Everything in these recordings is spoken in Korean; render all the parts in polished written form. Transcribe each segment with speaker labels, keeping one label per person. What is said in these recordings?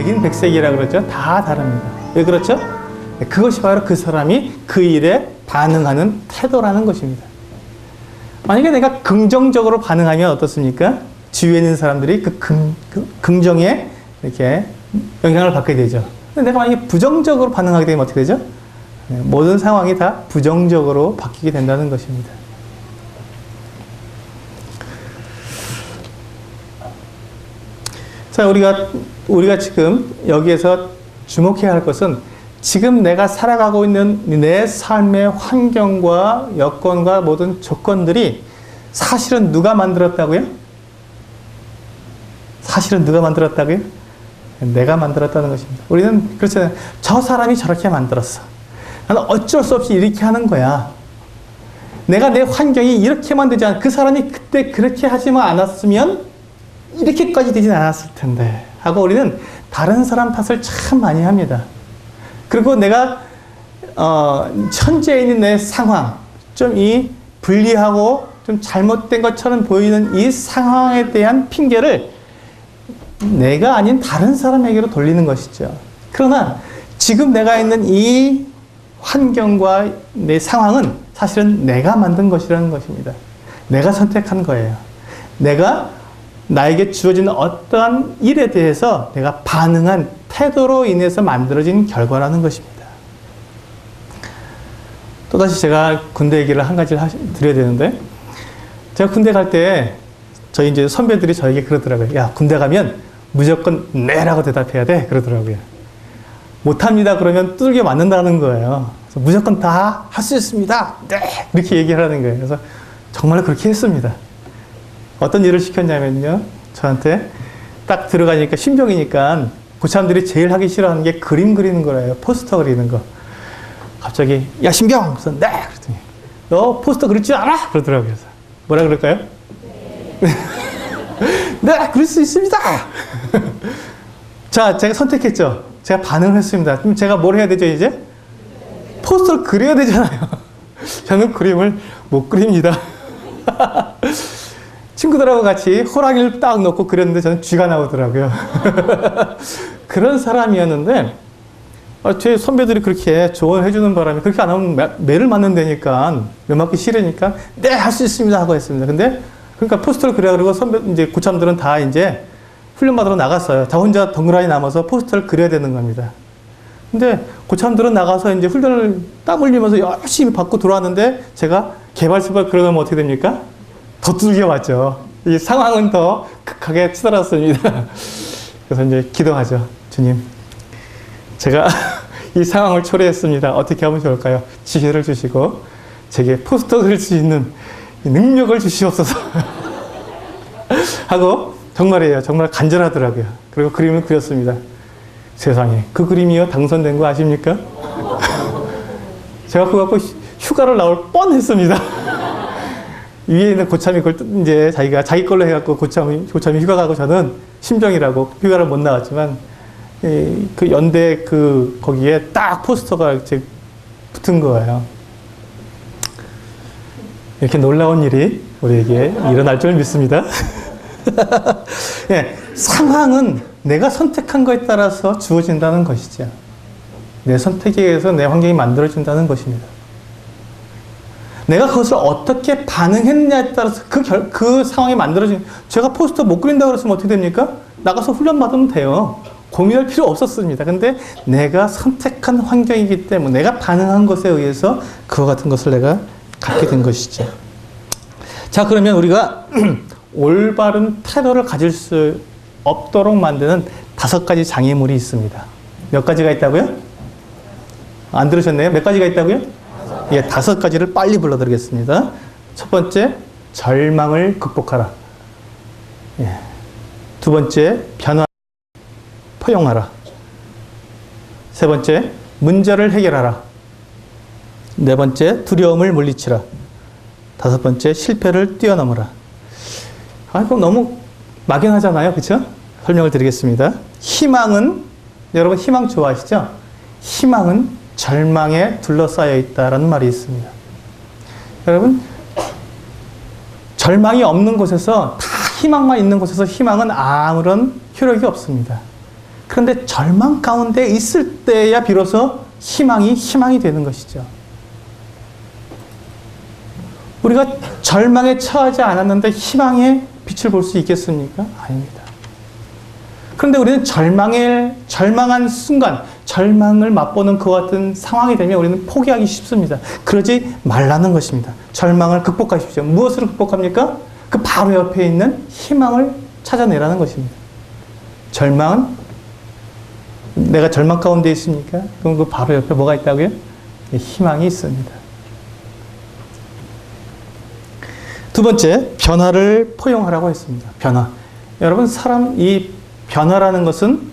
Speaker 1: 백인백색이라고 그러죠. 다 다릅니다. 왜 그렇죠? 그것이 바로 그 사람이 그 일에 반응하는 태도라는 것입니다. 만약에 내가 긍정적으로 반응하면 어떻습니까? 주위에 있는 사람들이 그 긍정에 이렇게 영향을 받게 되죠. 근데 내가 만약에 부정적으로 반응하게 되면 어떻게 되죠? 모든 상황이 다 부정적으로 바뀌게 된다는 것입니다. 자, 우리가 지금 여기에서 주목해야 할 것은 지금 내가 살아가고 있는 내 삶의 환경과 여건과 모든 조건들이 사실은 누가 만들었다고요? 사실은 누가 만들었다고요? 내가 만들었다는 것입니다. 우리는 그렇잖아요. 저 사람이 저렇게 만들었어. 나는 어쩔 수 없이 이렇게 하는 거야. 내가 내 환경이 이렇게만 되지 않아. 그 사람이 그때 그렇게 하지만 않았으면 이렇게까지 되진 않았을 텐데 하고 우리는 다른 사람 탓을 참 많이 합니다. 그리고 내가 현재에 있는 내 상황, 좀 이 불리하고 좀 잘못된 것처럼 보이는 이 상황에 대한 핑계를 내가 아닌 다른 사람에게로 돌리는 것이죠. 그러나 지금 내가 있는 이 환경과 내 상황은 사실은 내가 만든 것이라는 것입니다. 내가 선택한 거예요. 내가 나에게 주어진 어떠한 일에 대해서 내가 반응한 태도로 인해서 만들어진 결과라는 것입니다. 또다시 제가 군대 얘기를 한 가지를 드려야 되는데, 제가 군대 갈 때 저희 이제 선배들이 저에게 그러더라고요. 야, 군대 가면 무조건 네라고 대답해야 돼. 그러더라고요. 못합니다. 그러면 두들겨 맞는다는 거예요. 그래서 무조건 다 할 수 있습니다. 네. 이렇게 얘기하라는 거예요. 그래서 정말 그렇게 했습니다. 어떤 일을 시켰냐면요. 저한테 딱 들어가니까 신병이니까 고참들이 제일 하기 싫어하는 게 그림 그리는 거래요. 포스터 그리는 거. 갑자기 야 신병! 그래서 네! 그랬더니 너 포스터 그릴 줄 알아? 그러더라고요. 그래서 뭐라 그럴까요? 네! 그릴 수 있습니다! 자, 제가 선택했죠. 제가 반응을 했습니다. 그럼 제가 뭘 해야 되죠 이제? 포스터를 그려야 되잖아요. 저는 그림을 못 그립니다. 친구들하고 같이 호랑이를 딱 놓고 그렸는데 저는 쥐가 나오더라고요. 그런 사람이었는데 제 선배들이 그렇게 조언해 주는 바람에 그렇게 안 하면 매를 맞는다니까 매 맞기 싫으니까 네, 할 수 있습니다 하고 했습니다. 근데 그러니까 포스터를 그려 그리고 이제 고참들은 다 이제 훈련 받으러 나갔어요. 다 혼자 덩그러니 남아서 포스터를 그려야 되는 겁니다. 근데 고참들은 나가서 이제 훈련을 땀 흘리면서 열심히 받고 들어왔는데 제가 개발서를 그려놓으면 어떻게 됩니까? 더 두들겨 맞죠. 이 상황은 더 극하게 치달았습니다. 그래서 이제 기도하죠. 주님, 제가 이 상황을 초래했습니다. 어떻게 하면 좋을까요? 지혜를 주시고 제게 포스터 그릴 수 있는 능력을 주시옵소서. 하고 정말이에요. 정말 간절하더라고요. 그리고 그림을 그렸습니다. 세상에 그 그림이요 당선된 거 아십니까? 제가 그거 갖고 휴가를 나올 뻔했습니다. 위에 있는 고참이 그걸 이제 자기 걸로 해갖고 고참이 휴가 가고 저는 신병이라고 휴가를 못 나갔지만 그 연대 거기에 딱 포스터가 이제 붙은 거예요. 이렇게 놀라운 일이 우리에게 일어날 줄 믿습니다. 예, 상황은 내가 선택한 거에 따라서 주어진다는 것이죠. 내 선택에 의해서 내 환경이 만들어진다는 것입니다. 내가 그것을 어떻게 반응했느냐에 따라서 그 상황이 만들어진, 제가 포스터 못 그린다고 그랬으면 어떻게 됩니까? 나가서 훈련 받으면 돼요. 고민할 필요 없었습니다. 근데 내가 선택한 환경이기 때문에 내가 반응한 것에 의해서 그와 같은 것을 내가 갖게 된 것이죠. 자, 그러면 우리가 올바른 태도를 가질 수 없도록 만드는 5가지 장애물이 있습니다. 몇 가지가 있다고요? 안 들으셨네요? 몇 가지가 있다고요? 예, 5가지를 빨리 불러드리겠습니다. 첫 번째, 절망을 극복하라. 예. 두 번째, 포용하라. 세 번째, 문제를 해결하라. 네 번째, 두려움을 물리치라. 5번째, 실패를 뛰어넘으라. 이거 너무 막연하잖아요. 그렇죠? 설명을 드리겠습니다. 희망은, 여러분 희망 좋아하시죠? 희망은 절망에 둘러싸여 있다라는 말이 있습니다. 여러분, 절망이 없는 곳에서, 다 희망만 있는 곳에서 희망은 아무런 효력이 없습니다. 그런데 절망 가운데 있을 때야 비로소 희망이 되는 것이죠. 우리가 절망에 처하지 않았는데 희망의 빛을 볼 수 있겠습니까? 아닙니다. 그런데 우리는 절망한 순간, 절망을 맛보는 그와 같은 상황이 되면 우리는 포기하기 쉽습니다. 그러지 말라는 것입니다. 절망을 극복하십시오. 무엇으로 극복합니까? 그 바로 옆에 있는 희망을 찾아내라는 것입니다. 절망은 내가 절망 가운데 있습니까? 그럼 그 바로 옆에 뭐가 있다고요? 희망이 있습니다. 두 번째, 변화를 포용하라고 했습니다. 변화. 여러분, 이 변화라는 것은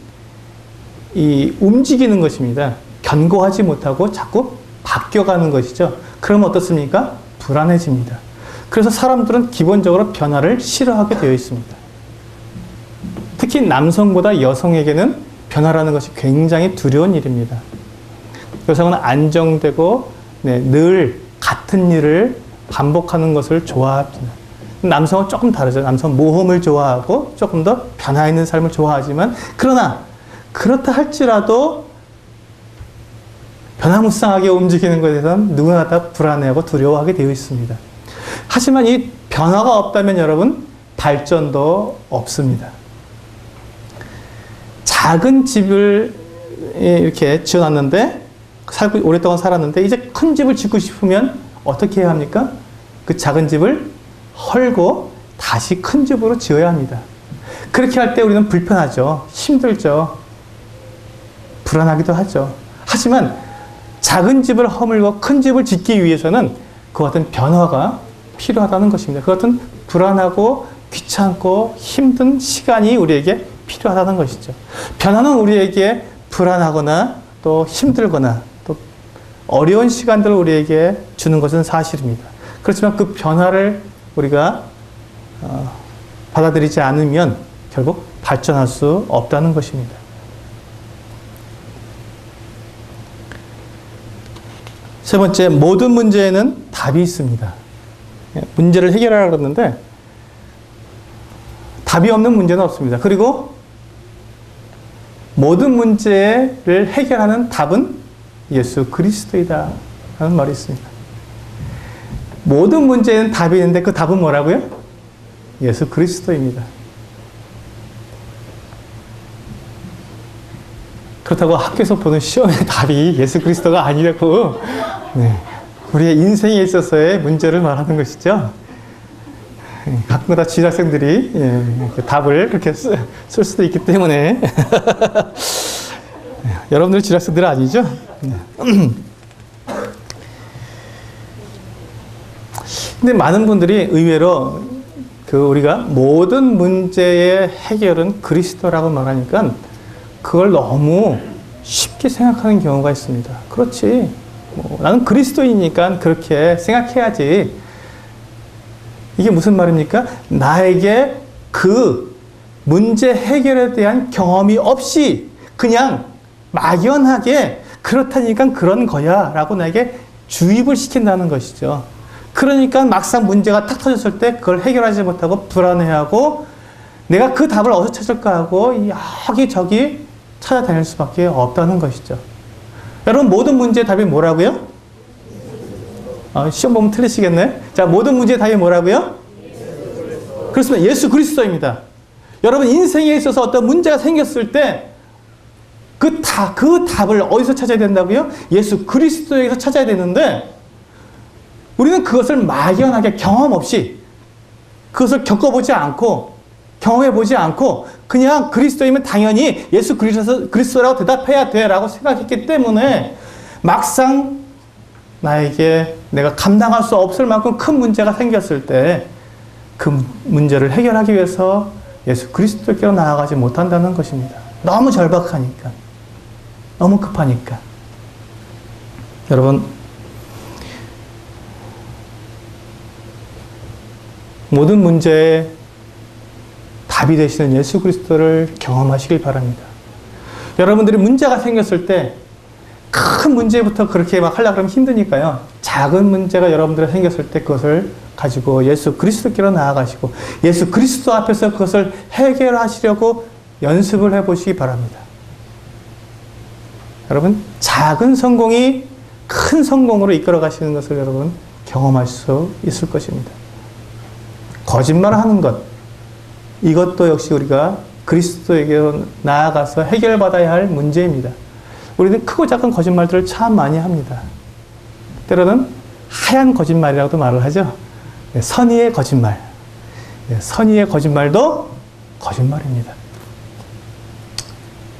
Speaker 1: 움직이는 것입니다. 견고하지 못하고 자꾸 바뀌어가는 것이죠. 그러면 어떻습니까? 불안해집니다. 그래서 사람들은 기본적으로 변화를 싫어하게 되어 있습니다. 특히 남성보다 여성에게는 변화라는 것이 굉장히 두려운 일입니다. 여성은 안정되고 늘 같은 일을 반복하는 것을 좋아합니다. 남성은 조금 다르죠. 남성은 모험을 좋아하고 조금 더 변화 있는 삶을 좋아하지만, 그러나 그렇다 할지라도 변화무쌍하게 움직이는 것에 대해서는 누구나 다 불안해하고 두려워하게 되어 있습니다. 하지만 이 변화가 없다면 여러분, 발전도 없습니다. 작은 집을 이렇게 지어놨는데, 오랫동안 살았는데, 이제 큰 집을 짓고 싶으면 어떻게 해야 합니까? 그 작은 집을 헐고 다시 큰 집으로 지어야 합니다. 그렇게 할 때 우리는 불편하죠. 힘들죠. 불안하기도 하죠. 하지만 작은 집을 허물고 큰 집을 짓기 위해서는 그와 같은 변화가 필요하다는 것입니다. 그와 같은 불안하고 귀찮고 힘든 시간이 우리에게 필요하다는 것이죠. 변화는 우리에게 불안하거나 또 힘들거나 또 어려운 시간들을 우리에게 주는 것은 사실입니다. 그렇지만 그 변화를 우리가 받아들이지 않으면 결국 발전할 수 없다는 것입니다. 세 번째, 모든 문제에는 답이 있습니다. 문제를 해결하라고 그러는데 답이 없는 문제는 없습니다. 그리고 모든 문제를 해결하는 답은 예수 그리스도이다 하는 말이 있습니다. 모든 문제에는 답이 있는데 그 답은 뭐라고요? 예수 그리스도입니다. 그렇다고 학교에서 보는 시험의 답이 예수 그리스도가 아니라고 우리의 인생에 있어서의 문제를 말하는 것이죠. 가끔가다 지학생들이 답을 그렇게 쓸 수도 있기 때문에 여러분들 지학생들은 아니죠? 근데 많은 분들이 의외로 우리가 모든 문제의 해결은 그리스도라고 말하니까 그걸 너무 쉽게 생각하는 경우가 있습니다. 그렇지. 나는 그리스도이니까 그렇게 생각해야지. 이게 무슨 말입니까? 나에게 그 문제 해결에 대한 경험이 없이 그냥 막연하게 그렇다니까 그런 거야 라고 나에게 주입을 시킨다는 것이죠. 그러니까 막상 문제가 탁 터졌을 때 그걸 해결하지 못하고 불안해하고 내가 그 답을 어디서 찾을까 하고 여기저기 찾아다닐 수밖에 없다는 것이죠. 여러분, 모든 문제의 답이 뭐라고요? 시험 보면 틀리시겠네. 자, 모든 문제의 답이 뭐라고요? 그렇습니다. 예수 그리스도입니다. 여러분, 인생에 있어서 어떤 문제가 생겼을 때 그 답을 어디서 찾아야 된다고요? 예수 그리스도에게서 찾아야 되는데 우리는 그것을 막연하게 경험 없이 그것을 겪어보지 않고 경험해보지 않고 그냥 그리스도이면 당연히 예수 그리스도라고 대답해야 돼 라고 생각했기 때문에 막상 나에게 내가 감당할 수 없을 만큼 큰 문제가 생겼을 때 그 문제를 해결하기 위해서 예수 그리스도께로 나아가지 못한다는 것입니다. 너무 절박하니까. 너무 급하니까. 여러분, 모든 문제에 답이 되시는 예수 그리스도를 경험하시길 바랍니다. 여러분들이 문제가 생겼을 때 큰 문제부터 그렇게 막 하려고 하면 힘드니까요. 작은 문제가 여러분들이 생겼을 때 그것을 가지고 예수 그리스도께로 나아가시고 예수 그리스도 앞에서 그것을 해결하시려고 연습을 해보시기 바랍니다. 여러분, 작은 성공이 큰 성공으로 이끌어 가시는 것을 여러분 경험할 수 있을 것입니다. 거짓말을 하는 것, 이것도 역시 우리가 그리스도에게로 나아가서 해결받아야 할 문제입니다. 우리는 크고 작은 거짓말들을 참 많이 합니다. 때로는 하얀 거짓말이라고도 말을 하죠. 선의의 거짓말. 선의의 거짓말도 거짓말입니다.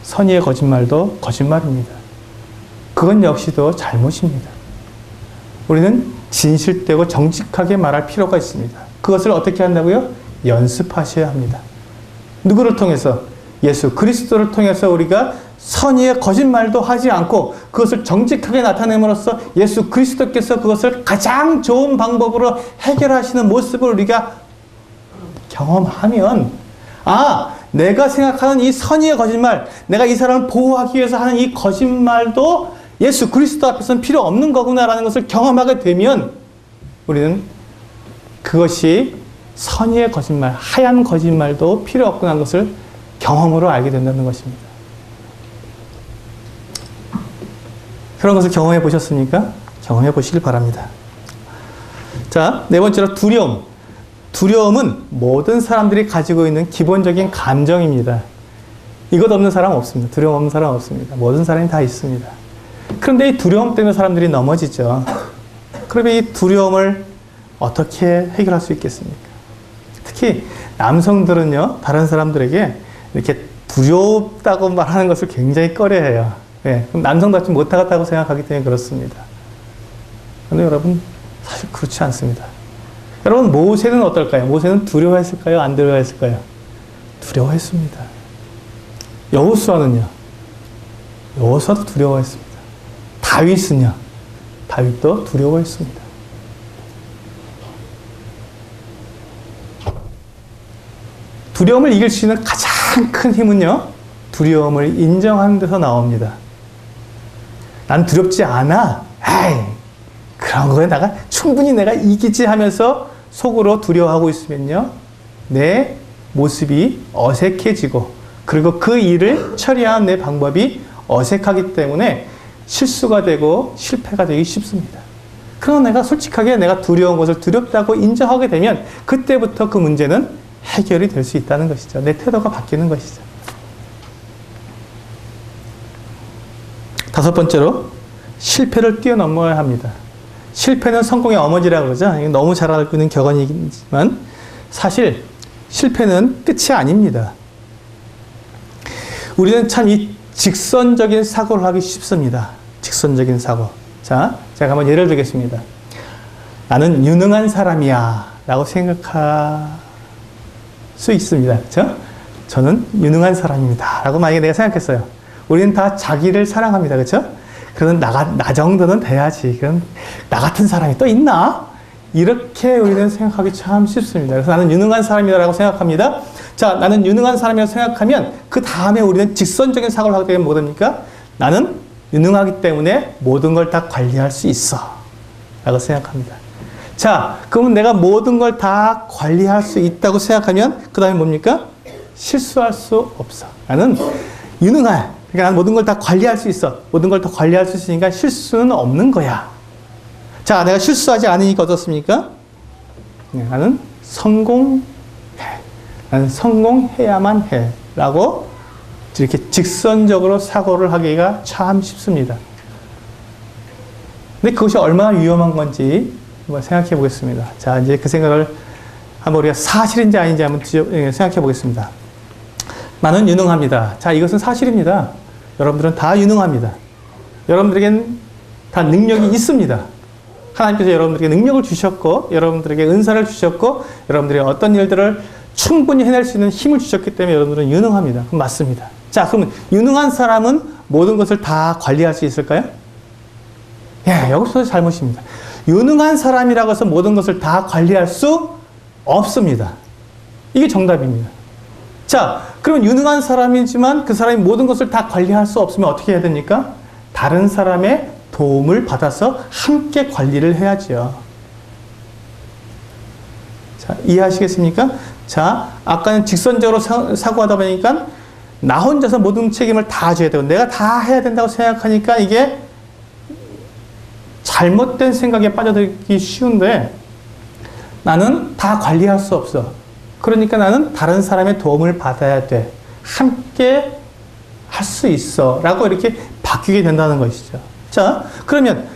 Speaker 1: 선의의 거짓말도 거짓말입니다. 그건 역시도 잘못입니다. 우리는 진실되고 정직하게 말할 필요가 있습니다. 그것을 어떻게 한다고요? 연습하셔야 합니다. 누구를 통해서? 예수 그리스도를 통해서 우리가 선의의 거짓말도 하지 않고 그것을 정직하게 나타냄으로써 예수 그리스도께서 그것을 가장 좋은 방법으로 해결하시는 모습을 우리가 경험하면, 아, 내가 생각하는 이 선의의 거짓말, 내가 이 사람을 보호하기 위해서 하는 이 거짓말도 예수 그리스도 앞에서는 필요 없는 거구나라는 것을 경험하게 되면 우리는 그것이 선의의 거짓말, 하얀 거짓말도 필요 없구나 것을 경험으로 알게 된다는 것입니다. 그런 것을 경험해 보셨습니까? 경험해 보시길 바랍니다. 자, 네 번째로 두려움. 두려움은 모든 사람들이 가지고 있는 기본적인 감정입니다. 이것 없는 사람 없습니다. 두려움 없는 사람 없습니다. 모든 사람이 다 있습니다. 그런데 이 두려움 때문에 사람들이 넘어지죠. 그러면 이 두려움을 어떻게 해결할 수 있겠습니까? 특히 남성들은요, 다른 사람들에게 이렇게 두렵다고 말하는 것을 굉장히 꺼려해요. 네, 그럼 남성답지 못하겠다고 생각하기 때문에 그렇습니다. 그런데 여러분, 사실 그렇지 않습니다. 여러분, 모세는 어떨까요? 모세는 두려워했을까요? 안 두려워했을까요? 두려워했습니다. 여호수아는요? 여호수아도 두려워했습니다. 다윗은요? 다윗도 두려워했습니다. 두려움을 이길 수 있는 가장 큰 힘은요, 두려움을 인정하는 데서 나옵니다. 난 두렵지 않아. 에이, 그런 거에 충분히 내가 이기지 하면서 속으로 두려워하고 있으면요, 내 모습이 어색해지고, 그리고 그 일을 처리하는 내 방법이 어색하기 때문에 실수가 되고 실패가 되기 쉽습니다. 그러나 내가 솔직하게 내가 두려운 것을 두렵다고 인정하게 되면 그때부터 그 문제는 해결이 될 수 있다는 것이죠. 내 태도가 바뀌는 것이죠. 다섯 번째로, 실패를 뛰어넘어야 합니다. 실패는 성공의 어머니라고 그러죠. 너무 잘 알고 있는 격언이지만 사실 실패는 끝이 아닙니다. 우리는 참 이 직선적인 사고를 하기 쉽습니다. 직선적인 사고. 자, 제가 한번 예를 들겠습니다. 나는 유능한 사람이야 라고 생각할 수 있습니다. 그렇죠? 저는 유능한 사람입니다 라고 만약에 내가 생각했어요. 우리는 다 자기를 사랑합니다. 그렇죠? 그러면 나 정도는 돼야지. 그럼 나 같은 사람이 또 있나? 이렇게 우리는 생각하기 참 쉽습니다. 그래서 나는 유능한 사람이라고 생각합니다. 자, 나는 유능한 사람이라고 생각하면 그 다음에 우리는 직선적인 사고를 하게 되면 뭐 됩니까? 나는 유능하기 때문에 모든 걸 다 관리할 수 있어 라고 생각합니다. 자, 그러면 내가 모든 걸 다 관리할 수 있다고 생각하면 그 다음에 뭡니까? 실수할 수 없어. 나는 유능할, 그러니까 나는 모든 걸 다 관리할 수 있어. 모든 걸 다 관리할 수 있으니까 실수는 없는 거야. 자, 내가 실수하지 않으니까 어떻습니까? 나는 성공해. 나는 성공해야만 해. 라고 이렇게 직선적으로 사고를 하기가 참 쉽습니다. 근데 그것이 얼마나 위험한 건지 한번 생각해 보겠습니다. 자, 이제 그 생각을 한번 우리가 사실인지 아닌지 한번 생각해 보겠습니다. 나는 유능합니다. 자, 이것은 사실입니다. 여러분들은 다 유능합니다. 여러분들에겐 다 능력이 있습니다. 하나님께서 여러분들에게 능력을 주셨고, 여러분들에게 은사를 주셨고, 여러분들이 어떤 일들을 충분히 해낼 수 있는 힘을 주셨기 때문에 여러분들은 유능합니다. 그럼 맞습니다. 자, 그러면 유능한 사람은 모든 것을 다 관리할 수 있을까요? 예, 여기서 잘못입니다. 유능한 사람이라고 해서 모든 것을 다 관리할 수 없습니다. 이게 정답입니다. 자, 그럼 유능한 사람이지만 그 사람이 모든 것을 다 관리할 수 없으면 어떻게 해야 됩니까? 다른 사람의 도움을 받아서 함께 관리를 해야죠. 자, 이해하시겠습니까? 자, 아까는 직선적으로 사고하다 보니까 나 혼자서 모든 책임을 다 져야 되고 내가 다 해야 된다고 생각하니까 이게 잘못된 생각에 빠져들기 쉬운데 나는 다 관리할 수 없어. 그러니까 나는 다른 사람의 도움을 받아야 돼. 함께 할 수 있어. 라고 이렇게 바뀌게 된다는 것이죠. 자, 그러면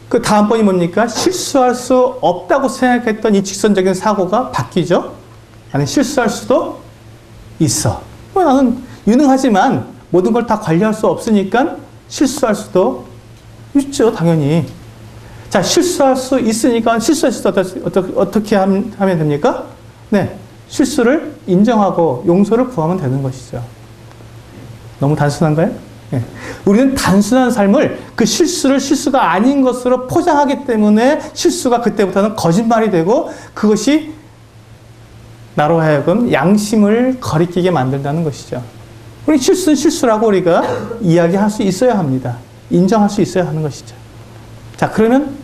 Speaker 1: 그 다음번이 뭡니까? 실수할 수 없다고 생각했던 이 직선적인 사고가 바뀌죠? 나는 실수할 수도 있어. 나는 유능하지만 모든 걸 다 관리할 수 없으니까 실수할 수도 있죠, 당연히. 자, 실수할 수 있으니까 실수할 수 어떻게 하면 됩니까? 네, 실수를 인정하고 용서를 구하면 되는 것이죠. 너무 단순한가요? 네. 우리는 단순한 삶을 그 실수를 실수가 아닌 것으로 포장하기 때문에 실수가 그때부터는 거짓말이 되고 그것이 나로 하여금 양심을 거리끼게 만든다는 것이죠. 우리 실수는 실수라고 우리가 이야기할 수 있어야 합니다. 인정할 수 있어야 하는 것이죠. 그러면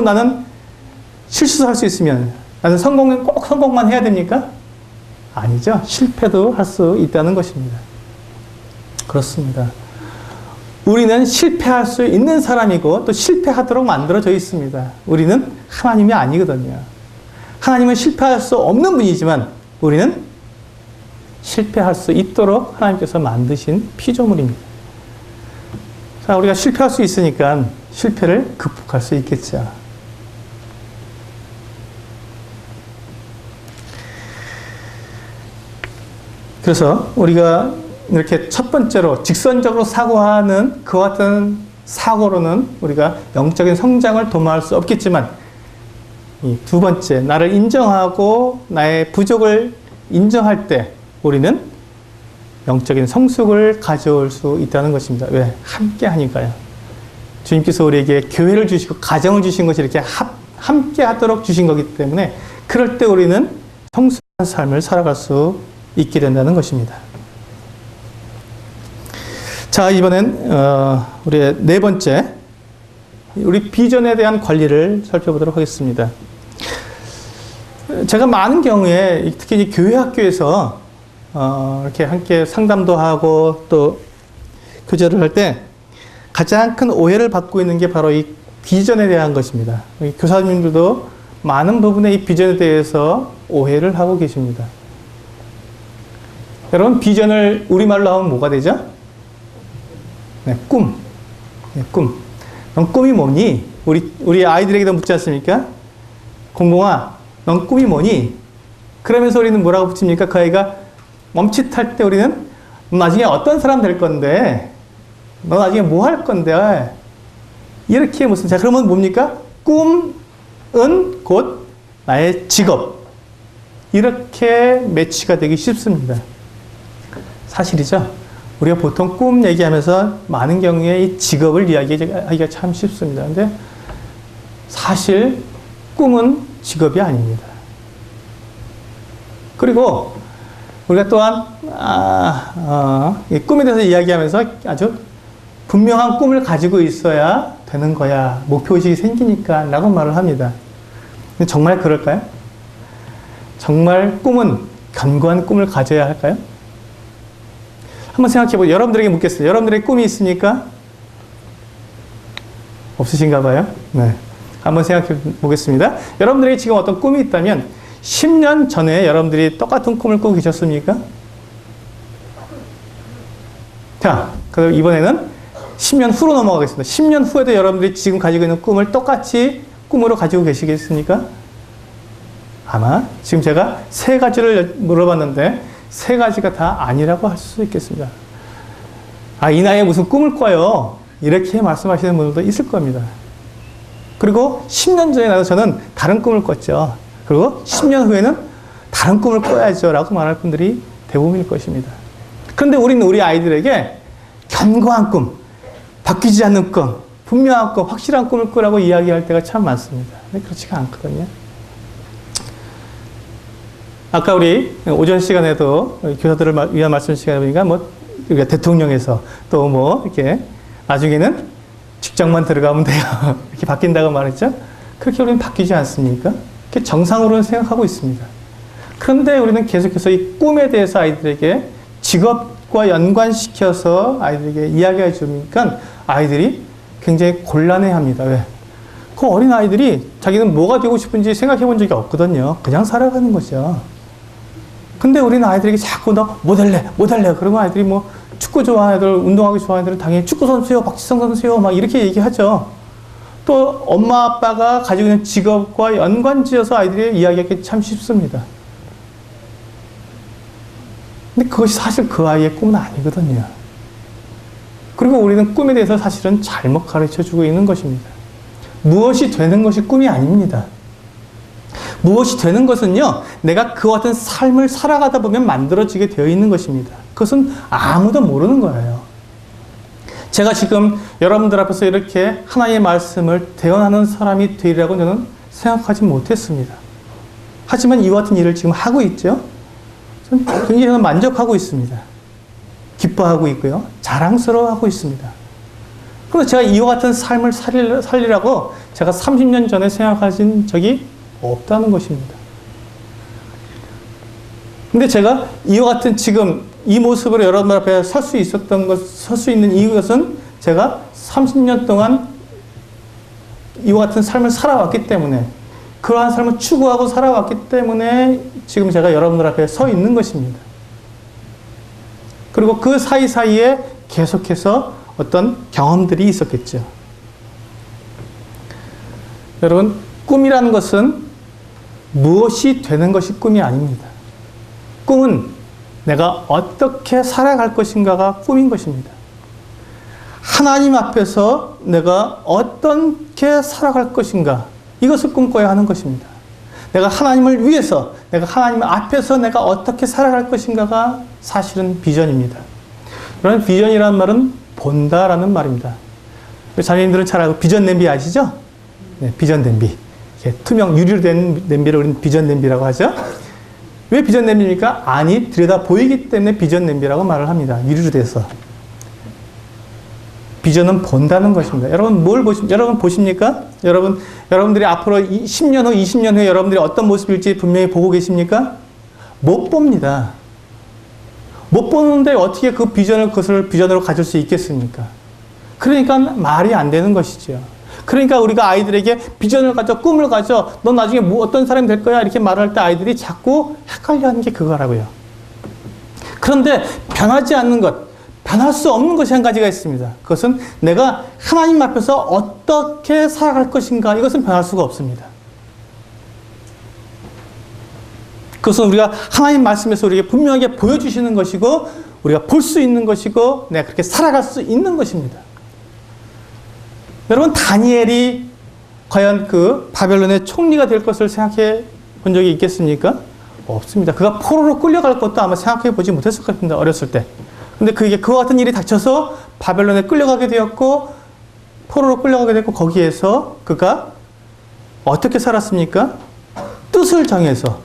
Speaker 1: 나는 실수할 수 있으면 나는 꼭 성공만 해야 됩니까? 아니죠. 실패도 할 수 있다는 것입니다. 그렇습니다. 우리는 실패할 수 있는 사람이고 또 실패하도록 만들어져 있습니다. 우리는 하나님이 아니거든요. 하나님은 실패할 수 없는 분이지만 우리는 실패할 수 있도록 하나님께서 만드신 피조물입니다. 자, 우리가 실패할 수 있으니까 실패를 극복할 수 있겠죠. 그래서 우리가 이렇게 첫 번째로 직선적으로 사고하는 그와 같은 사고로는 우리가 영적인 성장을 도모할 수 없겠지만 이 두 번째, 나를 인정하고 나의 부족을 인정할 때 우리는 영적인 성숙을 가져올 수 있다는 것입니다. 왜? 함께 하니까요. 주님께서 우리에게 교회를 주시고 가정을 주신 것이 이렇게 함께 하도록 주신 거기 때문에 그럴 때 우리는 성숙한 삶을 살아갈 수 있게 된다는 것입니다. 자, 이번엔 우리의 네 번째, 우리 비전에 대한 관리를 살펴보도록 하겠습니다. 제가 많은 경우에 특히 이제 교회 학교에서 이렇게 함께 상담도 하고 또 교제를 할 때 가장 큰 오해를 받고 있는 게 바로 이 비전에 대한 것입니다. 교사님들도 많은 부분에 이 비전에 대해서 오해를 하고 계십니다. 여러분, 비전을 우리말로 하면 뭐가 되죠? 네, 꿈. 네, 꿈. 넌 꿈이 뭐니? 우리 아이들에게도 묻지 않습니까? 공공아, 넌 꿈이 뭐니? 그러면서 우리는 뭐라고 붙입니까? 그 아이가 멈칫할 때 우리는 너 나중에 어떤 사람 될 건데? 너 나중에 뭐 할 건데? 이렇게 무슨, 자, 그러면 뭡니까? 꿈은 곧 나의 직업. 이렇게 매치가 되기 쉽습니다. 사실이죠? 우리가 보통 꿈 얘기하면서 많은 경우에 이 직업을 이야기하기가 참 쉽습니다. 근데 사실 꿈은 직업이 아닙니다. 그리고 우리가 또한 이 꿈에 대해서 이야기하면서 아주 분명한 꿈을 가지고 있어야 되는 거야. 목표의식이 생기니까 라고 말을 합니다. 근데 정말 그럴까요? 정말 꿈은 견고한 꿈을 가져야 할까요? 한번 생각해보세요. 여러분들에게 묻겠습니다. 여러분들의 꿈이 있습니까? 없으신가 봐요? 네. 한번 생각해 보겠습니다. 여러분들에게 지금 어떤 꿈이 있다면 10년 전에 여러분들이 똑같은 꿈을 꾸고 계셨습니까? 자, 그럼 이번에는 10년 후로 넘어가겠습니다. 10년 후에도 여러분들이 지금 가지고 있는 꿈을 똑같이 꿈으로 가지고 계시겠습니까? 아마 지금 제가 세 가지를 물어봤는데 세 가지가 다 아니라고 할 수 있겠습니다. 이 나이에 무슨 꿈을 꿔요? 이렇게 말씀하시는 분들도 있을 겁니다. 그리고 10년 전에 나도 저는 다른 꿈을 꿨죠. 그리고 10년 후에는 다른 꿈을 꿔야죠. 라고 말할 분들이 대부분일 것입니다. 그런데 우리는 우리 아이들에게 견고한 꿈, 바뀌지 않는 꿈, 분명한 꿈, 확실한 꿈을 꾸라고 이야기할 때가 참 많습니다. 근데 그렇지가 않거든요. 아까 우리 오전 시간에도 교사들을 위한 말씀 시간에 보니까 우리가 대통령에서 또 이렇게 나중에는 직장만 들어가면 돼요. 이렇게 바뀐다고 말했죠? 그렇게 우리는 바뀌지 않습니까? 그렇게 정상으로는 생각하고 있습니다. 그런데 우리는 계속해서 이 꿈에 대해서 아이들에게 직업과 연관시켜서 아이들에게 이야기해 주니까 아이들이 굉장히 곤란해합니다. 왜? 그 어린 아이들이 자기는 뭐가 되고 싶은지 생각해 본 적이 없거든요. 그냥 살아가는 거죠. 근데 우리는 아이들에게 자꾸 너 못 할래, 못 할래. 그러면 아이들이 뭐 축구 좋아하는 애들, 운동하기 좋아하는 애들은 당연히 축구 선수요, 박지성 선수요, 막 이렇게 얘기하죠. 또 엄마 아빠가 가지고 있는 직업과 연관지어서 아이들이 이야기하기 참 쉽습니다. 근데 그것이 사실 그 아이의 꿈은 아니거든요. 그리고 우리는 꿈에 대해서 사실은 잘못 가르쳐주고 있는 것입니다. 무엇이 되는 것이 꿈이 아닙니다. 무엇이 되는 것은요, 내가 그와 같은 삶을 살아가다 보면 만들어지게 되어 있는 것입니다. 그것은 아무도 모르는 거예요. 제가 지금 여러분들 앞에서 이렇게 하나님의 말씀을 대언하는 사람이 되리라고 저는 생각하지 못했습니다. 하지만 이와 같은 일을 지금 하고 있죠. 굉장히 저는 만족하고 있습니다. 기뻐하고 있고요. 자랑스러워하고 있습니다. 그래서 제가 이와 같은 삶을 살리라고 제가 30년 전에 생각하신 적이 없다는 것입니다. 근데 제가 이와 같은 지금 이 모습으로 여러분들 앞에 설 수 있는 이것은 제가 30년 동안 이와 같은 삶을 살아왔기 때문에, 그러한 삶을 추구하고 살아왔기 때문에 지금 제가 여러분들 앞에 서 있는 것입니다. 그리고 그 사이사이에 계속해서 어떤 경험들이 있었겠죠. 여러분, 꿈이라는 것은 무엇이 되는 것이 꿈이 아닙니다. 꿈은 내가 어떻게 살아갈 것인가가 꿈인 것입니다. 하나님 앞에서 내가 어떻게 살아갈 것인가, 이것을 꿈꿔야 하는 것입니다. 내가 하나님을 위해서, 내가 하나님 앞에서 내가 어떻게 살아갈 것인가가 사실은 비전입니다. 그런 비전이라는 말은 본다라는 말입니다. 자녀님들은 잘 알고 비전 냄비 아시죠? 네, 비전 냄비. 투명 유리로 된 냄비를 우리는 비전 냄비라고 하죠. 왜 비전 냄비입니까? 안이 들여다 보이기 때문에 비전 냄비라고 말을 합니다. 유리로 돼서. 비전은 본다는 것입니다. 여러분 여러분 보십니까? 여러분들이 앞으로 10년 후, 20년 후에 여러분들이 어떤 모습일지 분명히 보고 계십니까? 못 봅니다. 못 보는데 어떻게 그것을 비전으로 가질 수 있겠습니까? 그러니까 말이 안 되는 것이죠. 그러니까 우리가 아이들에게 비전을 가져, 꿈을 가져, 넌 나중에 어떤 사람이 될 거야, 이렇게 말할 때 아이들이 자꾸 헷갈려 하는 게 그거라고요. 그런데 변하지 않는 것, 변할 수 없는 것이 한 가지가 있습니다. 그것은 내가 하나님 앞에서 어떻게 살아갈 것인가, 이것은 변할 수가 없습니다. 그것은 우리가 하나님 말씀에서 우리에게 분명하게 보여주시는 것이고, 우리가 볼 수 있는 것이고, 내가 그렇게 살아갈 수 있는 것입니다. 여러분, 다니엘이 과연 그 바벨론의 총리가 될 것을 생각해 본 적이 있겠습니까? 없습니다. 그가 포로로 끌려갈 것도 아마 생각해 보지 못했을 것 같습니다. 어렸을 때. 근데 그와 같은 일이 닥쳐서 바벨론에 끌려가게 되었고, 포로로 끌려가게 됐고, 거기에서 그가 어떻게 살았습니까? 뜻을 정해서,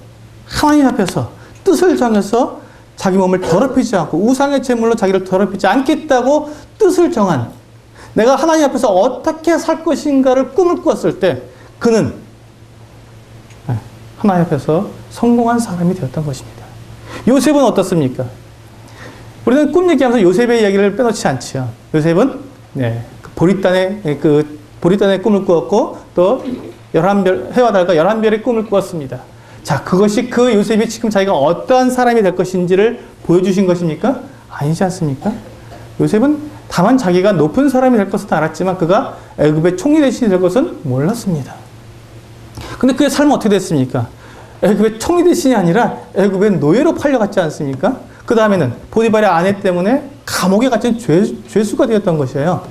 Speaker 1: 하나님 앞에서 뜻을 정해서 자기 몸을 더럽히지 않고 우상의 제물로 자기를 더럽히지 않겠다고 뜻을 정한, 내가 하나님 앞에서 어떻게 살 것인가를 꿈을 꾸었을 때 그는 하나님 앞에서 성공한 사람이 되었던 것입니다. 요셉은 어떻습니까? 우리는 꿈 얘기하면서 요셉의 이야기를 빼놓지 않죠. 요셉은 보리단의 꿈을 꾸었고, 또 11별, 해와 달과 11별의 꿈을 꾸었습니다. 자, 그것이 그 요셉이 지금 자기가 어떠한 사람이 될 것인지를 보여주신 것입니까? 아니지 않습니까? 요셉은 다만 자기가 높은 사람이 될 것은 알았지만 그가 애굽의 총리 대신이 될 것은 몰랐습니다. 근데 그의 삶은 어떻게 됐습니까? 애굽의 총리 대신이 아니라 애굽의 노예로 팔려갔지 않습니까? 그 다음에는 보디발의 아내 때문에 감옥에 갇힌 죄수가 되었던 것이에요.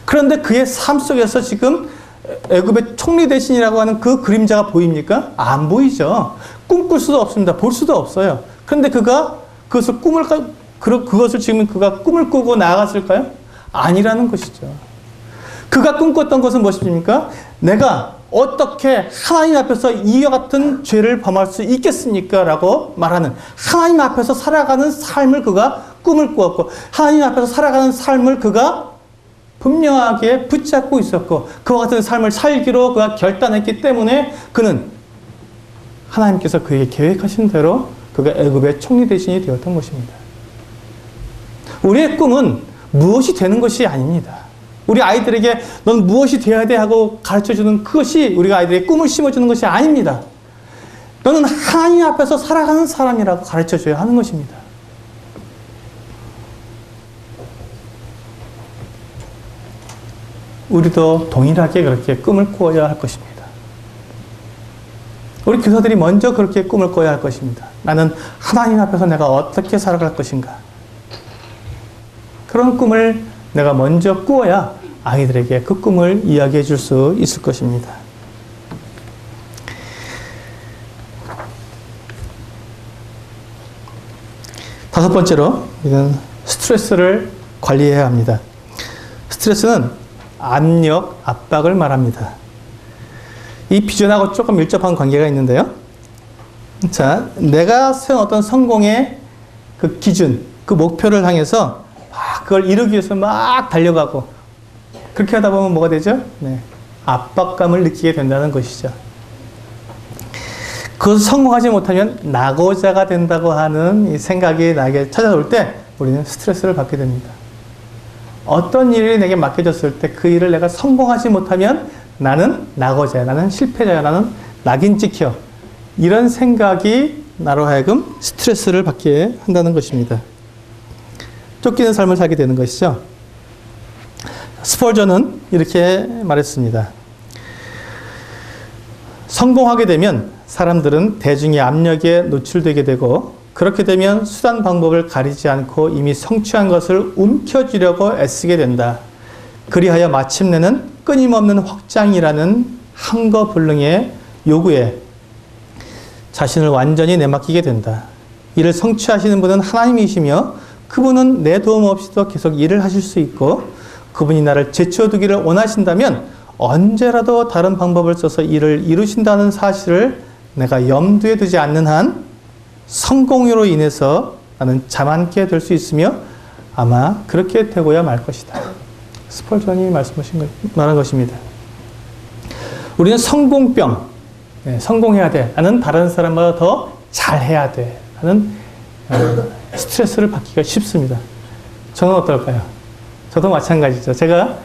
Speaker 1: 그런데 그의 삶 속에서 지금 애굽의 총리 대신이라고 하는 그 그림자가 보입니까? 안 보이죠. 꿈꿀 수도 없습니다. 볼 수도 없어요. 그런데 그가 그것을 지금 그가 꿈을 꾸고 나아갔을까요? 아니라는 것이죠. 그가 꿈꿨던 것은 무엇입니까? 내가 어떻게 하나님 앞에서 이와 같은 죄를 범할 수 있겠습니까? 라고 말하는, 하나님 앞에서 살아가는 삶을 그가 꿈을 꾸었고, 하나님 앞에서 살아가는 삶을 그가 분명하게 붙잡고 있었고, 그와 같은 삶을 살기로 그가 결단했기 때문에 그는 하나님께서 그에게 계획하신 대로 그가 애굽의 총리 대신이 되었던 것입니다. 우리의 꿈은 무엇이 되는 것이 아닙니다. 우리 아이들에게 넌 무엇이 돼야 돼 하고 가르쳐주는 그것이 우리가 아이들에게 꿈을 심어주는 것이 아닙니다. 너는 하나님 앞에서 살아가는 사람이라고 가르쳐줘야 하는 것입니다. 우리도 동일하게 그렇게 꿈을 꾸어야 할 것입니다. 우리 교사들이 먼저 그렇게 꿈을 꿔야 할 것입니다. 나는 하나님 앞에서 내가 어떻게 살아갈 것인가. 그런 꿈을 내가 먼저 꾸어야 아이들에게 그 꿈을 이야기해 줄 수 있을 것입니다. 다섯 번째로, 우리는 스트레스를 관리해야 합니다. 스트레스는 압력, 압박을 말합니다. 이 비전하고 조금 밀접한 관계가 있는데요. 자, 내가 세운 어떤 성공의 그 기준, 그 목표를 향해서 막 그걸 이루기 위해서 막 달려가고, 그렇게 하다 보면 뭐가 되죠? 네, 압박감을 느끼게 된다는 것이죠. 그것을 성공하지 못하면 낙오자가 된다고 하는 이 생각이 나에게 찾아올 때 우리는 스트레스를 받게 됩니다. 어떤 일이 내게 맡겨졌을 때 그 일을 내가 성공하지 못하면 나는 낙오자야, 나는 실패자야, 나는 낙인 찍혀. 이런 생각이 나로 하여금 스트레스를 받게 한다는 것입니다. 쫓기는 삶을 살게 되는 것이죠. 스펄전은 이렇게 말했습니다. 성공하게 되면 사람들은 대중의 압력에 노출되게 되고, 그렇게 되면 수단 방법을 가리지 않고 이미 성취한 것을 움켜쥐려고 애쓰게 된다. 그리하여 마침내는 끊임없는 확장이라는 한거불능의 요구에 자신을 완전히 내맡기게 된다. 이를 성취하시는 분은 하나님이시며 그분은 내 도움 없이도 계속 일을 하실 수 있고, 그분이 나를 제쳐두기를 원하신다면 언제라도 다른 방법을 써서 일을 이루신다는 사실을 내가 염두에 두지 않는 한 성공으로 인해서 나는 자만게 될 수 있으며 아마 그렇게 되고야 말 것이다. 스펄전이 말한 것입니다. 우리는 성공병, 성공해야 돼. 나는 다른 사람보다 더 잘해야 돼. 하는 스트레스를 받기가 쉽습니다. 저는 어떨까요? 저도 마찬가지죠. 제가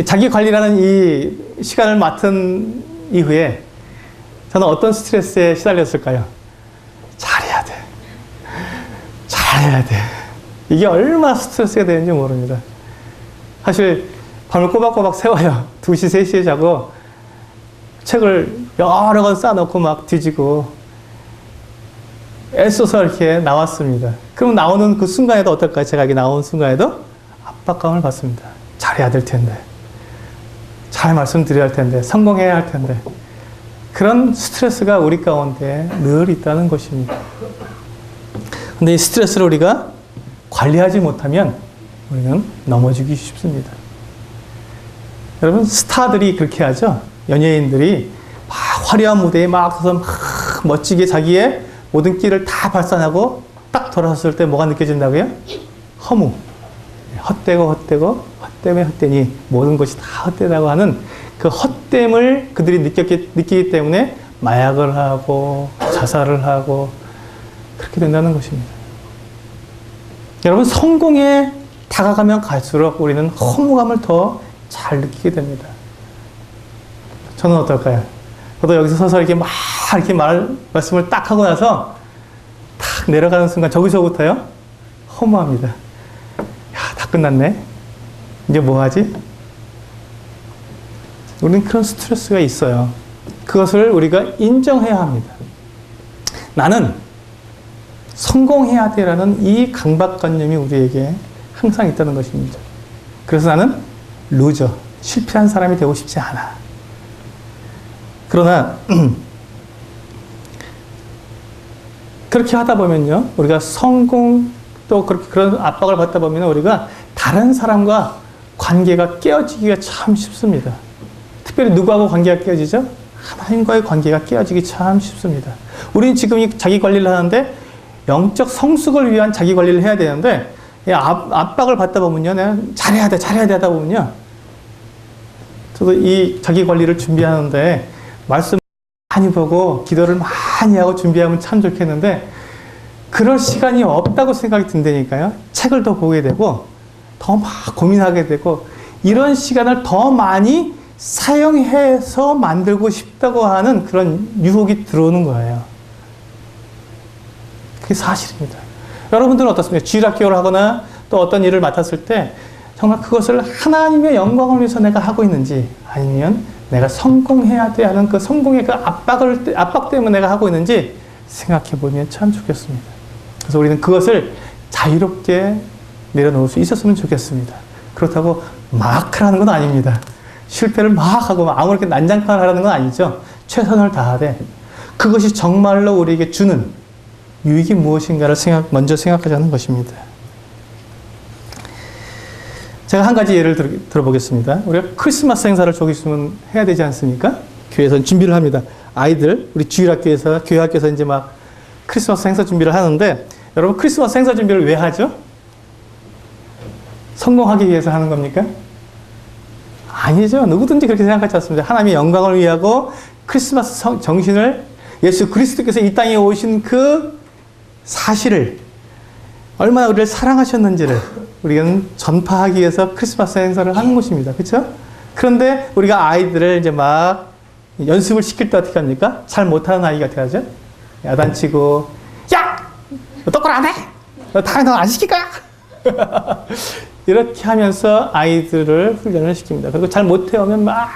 Speaker 1: 자기 관리라는 이 시간을 맡은 이후에 저는 어떤 스트레스에 시달렸을까요? 잘해야 돼. 잘해야 돼. 이게 얼마나 스트레스가 되는지 모릅니다. 사실 밤을 꼬박꼬박 새워요. 2시, 3시에 자고 책을 여러 권 쌓아놓고 막 뒤지고 애써서 이렇게 나왔습니다. 그럼 나오는 그 순간에도 어떨까요? 제가 여기 나온 순간에도 압박감을 받습니다. 잘해야 될 텐데. 잘 말씀드려야 할 텐데. 성공해야 할 텐데. 그런 스트레스가 우리 가운데 늘 있다는 것입니다. 근데 이 스트레스를 우리가 관리하지 못하면 우리는 넘어지기 쉽습니다. 여러분, 스타들이 그렇게 하죠? 연예인들이 막 화려한 무대에 막 서서 막 멋지게 자기의 모든 끼를 다 발산하고 딱 돌아섰을 때 뭐가 느껴진다고요? 허무. 헛되고 헛되고 헛되면 헛되니 모든 것이 다 헛되다고 하는 그 헛됨을 그들이 느끼기 때문에 마약을 하고 자살을 하고 그렇게 된다는 것입니다. 여러분, 성공에 다가가면 갈수록 우리는 허무감을 더 잘 느끼게 됩니다. 저는 어떨까요? 저도 여기서 서서 이렇게 막 이렇게 말씀을 딱 하고 나서 탁 내려가는 순간 저기서부터요, 허무합니다. 야, 다 끝났네. 이제 뭐 하지? 우리는 그런 스트레스가 있어요. 그것을 우리가 인정해야 합니다. 나는 성공해야 돼라는 이 강박관념이 우리에게 항상 있다는 것입니다. 그래서 나는 루저, 실패한 사람이 되고 싶지 않아. 그러나 그렇게 하다 보면요, 우리가 성공 또 그런 압박을 받다 보면 우리가 다른 사람과 관계가 깨어지기가 참 쉽습니다. 특별히 누구하고 관계가 깨어지죠? 하나님과의 관계가 깨어지기 참 쉽습니다. 우리는 지금 이 자기 관리를 하는데 영적 성숙을 위한 자기 관리를 해야 되는데 압박을 받다 보면요, 내가 잘해야 돼 하다 보면요, 저도 이 자기 관리를 준비하는데 말씀 많이 보고 기도를 많이 하고 준비하면 참 좋겠는데 그럴 시간이 없다고 생각이 든다니까요. 책을 더 보게 되고, 더 막 고민하게 되고, 이런 시간을 더 많이 사용해서 만들고 싶다고 하는 그런 유혹이 들어오는 거예요. 그게 사실입니다. 여러분들은 어떻습니까? 주일학교를 하거나 또 어떤 일을 맡았을 때 정말 그것을 하나님의 영광을 위해서 내가 하고 있는지, 아니면 내가 성공해야 돼 하는 그 성공의 그 압박 때문에 내가 하고 있는지 생각해 보면 참 좋겠습니다. 그래서 우리는 그것을 자유롭게 내려놓을 수 있었으면 좋겠습니다. 그렇다고 막 하라는 건 아닙니다. 실패를 막 하고 아무렇게 난장판을 하라는 건 아니죠. 최선을 다하되 그것이 정말로 우리에게 주는 유익이 무엇인가를 먼저 생각하자는 것입니다. 제가 한 가지 예를 들어보겠습니다. 우리가 크리스마스 행사를 조금 있으면 해야 되지 않습니까? 교회에서 준비를 합니다. 아이들, 우리 주일학교에서, 교회학교에서 이제 막 크리스마스 행사 준비를 하는데, 여러분 크리스마스 행사 준비를 왜 하죠? 성공하기 위해서 하는 겁니까? 아니죠. 누구든지 그렇게 생각하지 않습니다. 하나님의 영광을 위하고 크리스마스 정신을, 예수 그리스도께서 이 땅에 오신 그 사실을, 얼마나 우리를 사랑하셨는지를 우리는 전파하기 위해서 크리스마스 행사를 하는 것입니다. 그렇죠? 그런데 우리가 아이들을 이제 막 연습을 시킬 때 어떻게 합니까? 잘 못하는 아이가 어떻게 하죠? 야단치고, 야! 너 똑바로 안 해? 너 다음에 너 안 시킬 거야? 이렇게 하면서 아이들을 훈련을 시킵니다. 그리고 잘 못해오면 막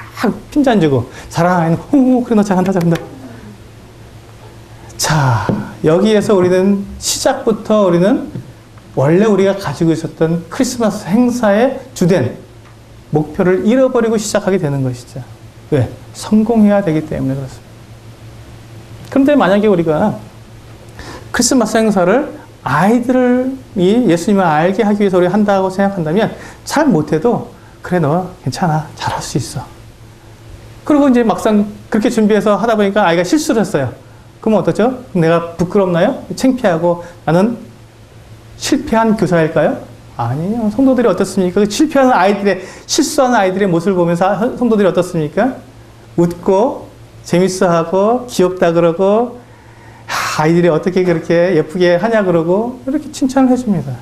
Speaker 1: 핀잔 주고, 잘하는 아이는 오, 그래 너 잘한다 잘한다. 자, 여기에서 우리는 시작부터 우리는 원래 우리가 가지고 있었던 크리스마스 행사의 주된 목표를 잃어버리고 시작하게 되는 것이죠. 왜? 성공해야 되기 때문에 그렇습니다. 그런데 만약에 우리가 크리스마스 행사를 아이들이 예수님을 알게 하기 위해서 우리가 한다고 생각한다면 잘 못해도 그래 너 괜찮아 잘할 수 있어. 그리고 이제 막상 그렇게 준비해서 하다 보니까 아이가 실수를 했어요. 그러면 어떠죠? 내가 부끄럽나요? 창피하고 나는 실패한 교사일까요? 아니에요. 성도들이 어떻습니까? 실패하는 아이들의, 실수하는 아이들의 모습을 보면서 성도들이 어떻습니까? 웃고 재밌어하고 귀엽다 그러고 아이들이 어떻게 그렇게 예쁘게 하냐 그러고 이렇게 칭찬을 해줍니다.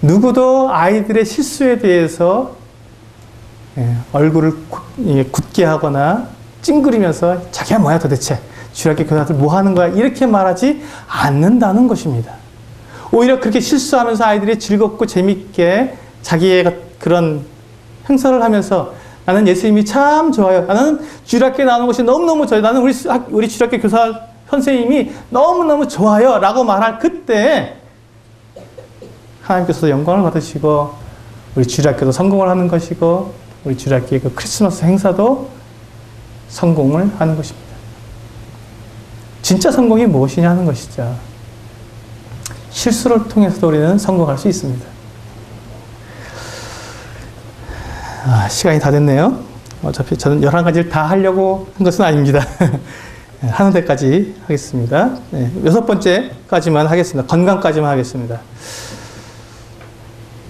Speaker 1: 누구도 아이들의 실수에 대해서 얼굴을 굳게 하거나 찡그리면서 자기야 뭐야 도대체 주일학교 교사들 뭐 하는 거야 이렇게 말하지 않는다는 것입니다. 오히려 그렇게 실수하면서 아이들이 즐겁고 재밌게 자기의 그런 행사를 하면서 나는 예수님이 참 좋아요. 나는 주일학교에 나오는 것이 너무너무 좋아요. 나는 우리 주일학교 교사 선생님이 너무너무 좋아요. 라고 말할 그때 하나님께서도 영광을 받으시고 우리 주일학교도 성공을 하는 것이고 우리 주일학교의 그 크리스마스 행사도 성공을 하는 것입니다. 진짜 성공이 무엇이냐 하는 것이죠. 실수를 통해서도 우리는 성공할 수 있습니다. 시간이 다 됐네요. 어차피 저는 11가지를 다 하려고 한 것은 아닙니다. 하는 데까지 하겠습니다. 6번째까지만 하겠습니다. 건강까지만 하겠습니다.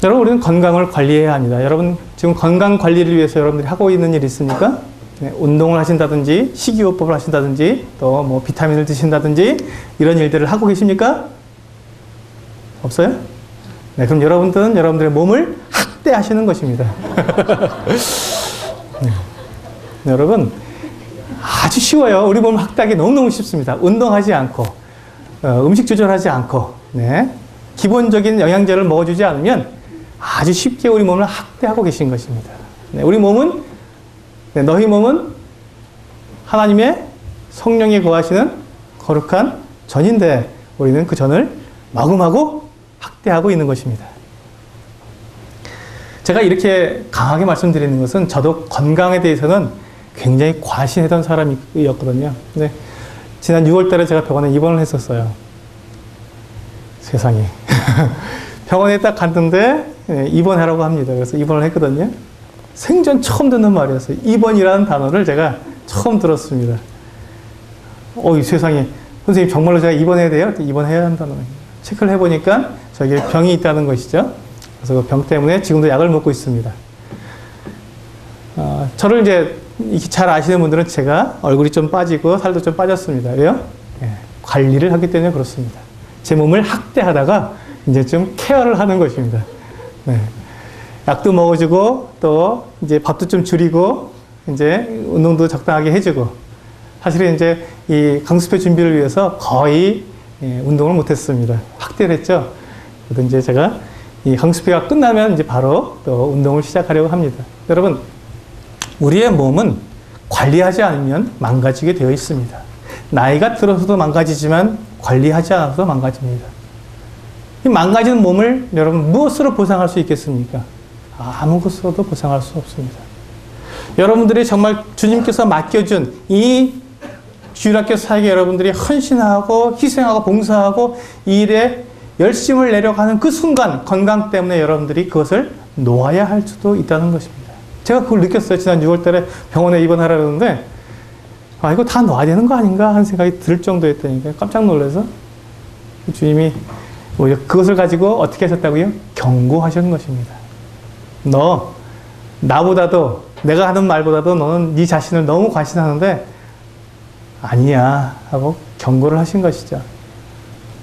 Speaker 1: 여러분, 우리는 건강을 관리해야 합니다. 여러분, 지금 건강 관리를 위해서 여러분들이 하고 있는 일이 있습니까? 운동을 하신다든지, 식이요법을 하신다든지, 또 뭐 비타민을 드신다든지, 이런 일들을 하고 계십니까? 없어요? 네, 그럼 여러분들은 여러분들의 몸을 학대하시는 것입니다. 네. 여러분, 아주 쉬워요. 우리 몸을 학대하기 너무너무 쉽습니다. 운동하지 않고, 음식 조절하지 않고, 네. 기본적인 영양제를 먹어주지 않으면 아주 쉽게 우리 몸을 학대하고 계신 것입니다. 네, 우리 몸은, 네, 너희 몸은 하나님의 성령이 거하시는 거룩한 전인데 우리는 그 전을 마구마구 학대하고 있는 것입니다. 제가 이렇게 강하게 말씀드리는 것은 저도 건강에 대해서는 굉장히 과신했던 사람이었거든요. 근데 지난 6월 달에 제가 병원에 입원을 했었어요. 세상에. 병원에 딱 갔는데 입원하라고 합니다. 그래서 입원을 했거든요. 생전 처음 듣는 말이었어요. 입원이라는 단어를 제가 처음 들었습니다. 이 세상에. 선생님 정말로 제가 입원해야 돼요? 입원해야 한다는 거예요. 체크를 해보니까 저에게 병이 있다는 것이죠. 그래서 그 병 때문에 지금도 약을 먹고 있습니다. 저를 이제 잘 아시는 분들은 제가 얼굴이 좀 빠지고 살도 좀 빠졌습니다. 왜요? 관리를 하기 때문에 그렇습니다. 제 몸을 학대하다가 이제 좀 케어를 하는 것입니다. 네. 약도 먹어주고 또 이제 밥도 좀 줄이고 이제 운동도 적당하게 해주고 사실은 이제 이 강습회 준비를 위해서 거의 운동을 못했습니다. 학대를 했죠. 그래서 이제 제가 이 강습회가 끝나면 이제 바로 또 운동을 시작하려고 합니다. 여러분, 우리의 몸은 관리하지 않으면 망가지게 되어 있습니다. 나이가 들어서도 망가지지만 관리하지 않아서도 망가집니다. 이 망가진 몸을 여러분 무엇으로 보상할 수 있겠습니까? 아무것으로도 보상할 수 없습니다. 여러분들이 정말 주님께서 맡겨준 이 주일학교 사역에 여러분들이 헌신하고 희생하고 봉사하고 이 일에 열심을 내려가는 그 순간 건강 때문에 여러분들이 그것을 놓아야 할 수도 있다는 것입니다. 제가 그걸 느꼈어요. 지난 6월 달에 병원에 입원하라 그러는데 이거 다 놓아야 되는 거 아닌가 하는 생각이 들 정도였다니까요. 깜짝 놀라서 주님이 오히려 그것을 가지고 어떻게 하셨다고요? 경고하신 것입니다. 너 나보다도 내가 하는 말보다도 너는 네 자신을 너무 과신하는데 아니야 하고 경고를 하신 것이죠.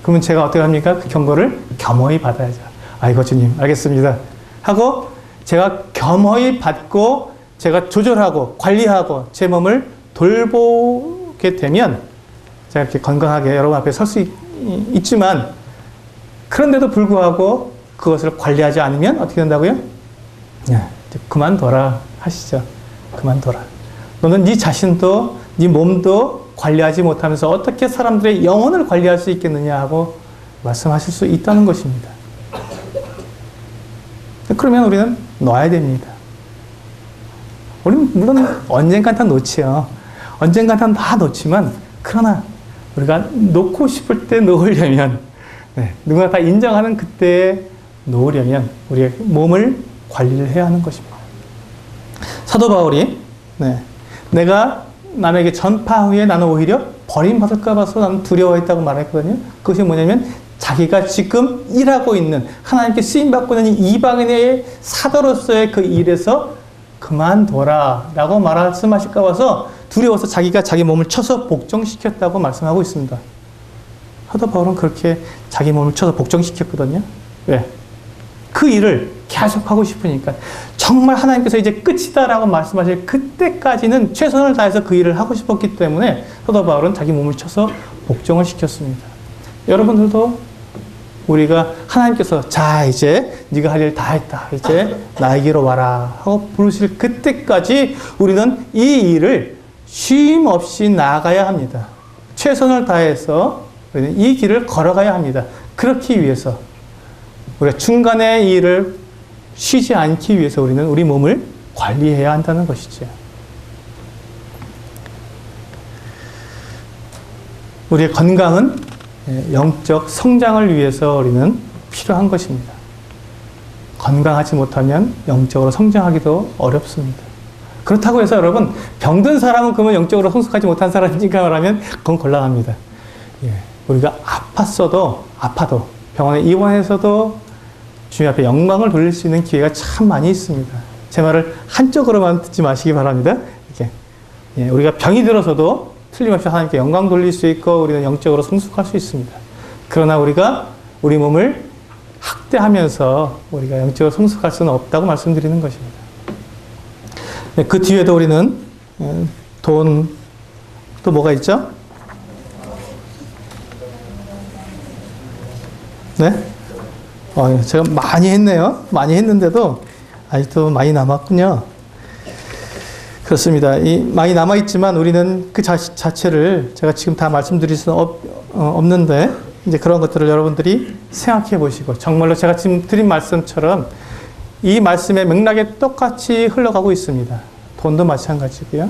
Speaker 1: 그러면 제가 어떻게 합니까? 그 경고를 겸허히 받아야죠. 아이고 주님 알겠습니다 하고 제가 겸허히 받고 제가 조절하고 관리하고 제 몸을 돌보게 되면 제가 이렇게 건강하게 여러분 앞에 설 수 있지만 그런데도 불구하고 그것을 관리하지 않으면 어떻게 된다고요? 그만둬라 하시죠. 그만둬라. 너는 네 자신도 네 몸도 관리하지 못하면서 어떻게 사람들의 영혼을 관리할 수 있겠느냐 하고 말씀하실 수 있다는 것입니다. 그러면 우리는 놔야 됩니다. 우리는 물론 언젠간 다 놓지요. 언젠간 다 놓지만 그러나 우리가 놓고 싶을 때 놓으려면 누구나 다 인정하는 그때에 놓으려면 우리의 몸을 관리를 해야 하는 것입니다. 사도 바울이 내가 남에게 전파 후에 나는 오히려 버림받을까 봐서 나는 두려워했다고 말했거든요. 그것이 뭐냐면 자기가 지금 일하고 있는 하나님께 쓰임받고 있는 이방인의 사도로서의 그 일에서 그만둬라 라고 말씀하실까 봐서 두려워서 자기가 자기 몸을 쳐서 복종시켰다고 말씀하고 있습니다. 사도 바울은 그렇게 자기 몸을 쳐서 복종시켰거든요. 왜? 그 일을 계속하고 싶으니까 정말 하나님께서 이제 끝이다라고 말씀하실 그때까지는 최선을 다해서 그 일을 하고 싶었기 때문에 사도 바울은 자기 몸을 쳐서 복종을 시켰습니다. 여러분들도 우리가 하나님께서 자 이제 네가 할 일 다 했다. 이제 나에게로 와라 하고 부르실 그때까지 우리는 이 일을 쉼 없이 나아가야 합니다. 최선을 다해서 우리는 이 길을 걸어가야 합니다. 그렇기 위해서 우리가 중간에 이 일을 쉬지 않기 위해서 우리는 우리 몸을 관리해야 한다는 것이죠. 우리의 건강은 영적 성장을 위해서 우리는 필요한 것입니다. 건강하지 못하면 영적으로 성장하기도 어렵습니다. 그렇다고 해서 여러분 병든 사람은 그러면 영적으로 성숙하지 못한 사람인가 말하면 그건 곤란합니다. 우리가 아파도 병원에 입원해서도 주님 앞에 영광을 돌릴 수 있는 기회가 참 많이 있습니다. 제 말을 한쪽으로만 듣지 마시기 바랍니다. 이렇게 우리가 병이 들어서도 틀림없이 하나님께 영광 돌릴 수 있고 우리는 영적으로 성숙할 수 있습니다. 그러나 우리가 우리 몸을 학대하면서 우리가 영적으로 성숙할 수는 없다고 말씀드리는 것입니다. 그 뒤에도 우리는 돈, 또 뭐가 있죠? 네? 제가 많이 했네요. 많이 했는데도 아직도 많이 남았군요. 그렇습니다. 많이 남아있지만 우리는 그 자체를 제가 지금 다 말씀드릴 수는 없는데 이제 그런 것들을 여러분들이 생각해 보시고 정말로 제가 지금 드린 말씀처럼 이 말씀의 맥락에 똑같이 흘러가고 있습니다. 돈도 마찬가지고요.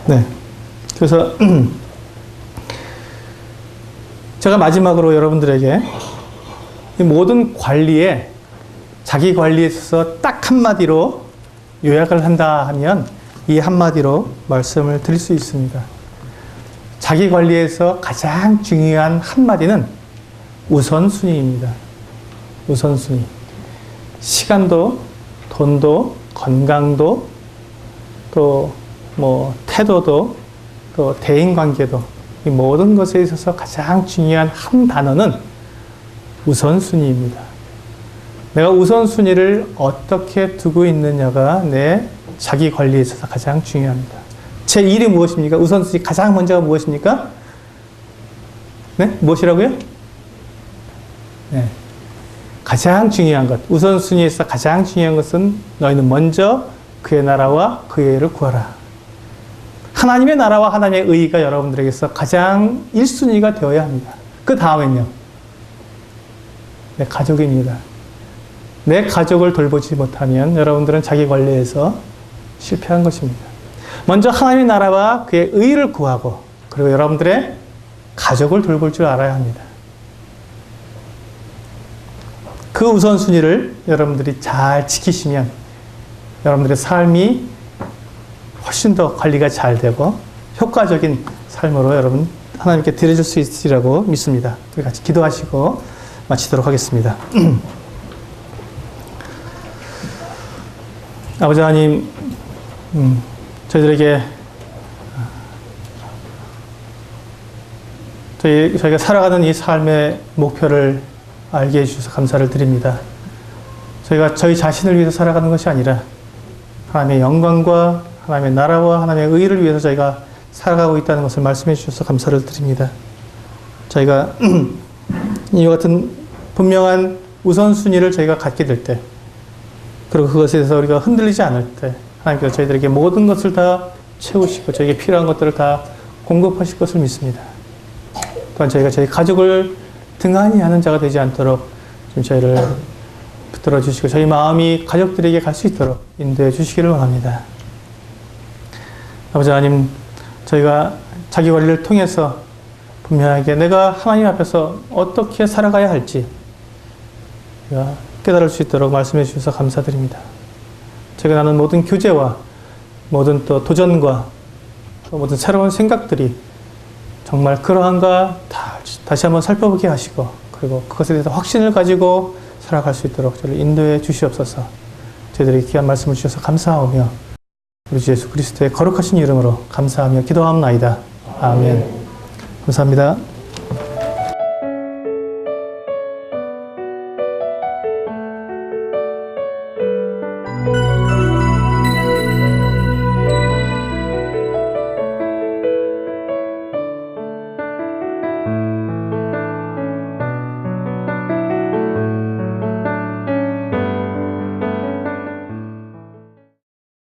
Speaker 1: 네. 그래서 제가 마지막으로 여러분들에게 이 모든 관리에 자기 관리에 있어서 딱 한마디로 요약을 한다 하면 이 한마디로 말씀을 드릴 수 있습니다. 자기 관리에서 가장 중요한 한마디는 우선순위입니다. 우선순위. 시간도, 돈도, 건강도, 또 태도도, 또 대인관계도, 이 모든 것에 있어서 가장 중요한 한 단어는 우선순위입니다. 내가 우선순위를 어떻게 두고 있느냐가 내 자기 관리에 있어서 가장 중요합니다. 제 일이 무엇입니까? 우선순위 가장 먼저가 무엇입니까? 네? 무엇이라고요? 네. 가장 중요한 것, 우선순위에서 가장 중요한 것은 너희는 먼저 그의 나라와 그의 의를 구하라. 하나님의 나라와 하나님의 의가 여러분들에게서 가장 1순위가 되어야 합니다. 그 다음엔요, 내 가족입니다. 내 가족을 돌보지 못하면 여러분들은 자기 관리에서 실패한 것입니다. 먼저 하나님의 나라와 그의 의를 구하고, 그리고 여러분들의 가족을 돌볼 줄 알아야 합니다. 그 우선순위를 여러분들이 잘 지키시면 여러분들의 삶이 훨씬 더 관리가 잘 되고 효과적인 삶으로 여러분 하나님께 드려줄 수 있으리라고 믿습니다. 우리 같이 기도하시고 마치도록 하겠습니다. 아버지 하나님, 저희들에게 저희가 살아가는 이 삶의 목표를 알게 해주셔서 감사를 드립니다. 저희가 저희 자신을 위해서 살아가는 것이 아니라 하나님의 영광과 하나님의 나라와 하나님의 의를 위해서 저희가 살아가고 있다는 것을 말씀해 주셔서 감사를 드립니다. 저희가 이와 같은 분명한 우선순위를 저희가 갖게 될 때, 그리고 그것에 대해서 우리가 흔들리지 않을 때 하나님께서 저희들에게 모든 것을 다 채우시고 저에게 필요한 것들을 다 공급하실 것을 믿습니다. 또한 저희가 저희 가족을 등한히 하는 자가 되지 않도록 좀 저희를 붙들어 주시고 저희 마음이 가족들에게 갈 수 있도록 인도해 주시기를 원합니다. 아버지 하나님, 저희가 자기 관리를 통해서 분명하게 내가 하나님 앞에서 어떻게 살아가야 할지 우리가 깨달을 수 있도록 말씀해 주셔서 감사드립니다. 제가 나는 모든 교제와 모든 또 도전과 또 모든 새로운 생각들이 정말 그러한가 다시 한번 살펴보게 하시고, 그리고 그것에 대해서 확신을 가지고 살아갈 수 있도록 저를 인도해 주시옵소서. 저희들에게 귀한 말씀을 주셔서 감사하며 우리 주 예수 그리스도의 거룩하신 이름으로 감사하며 기도하옵나이다. 아멘. 감사합니다.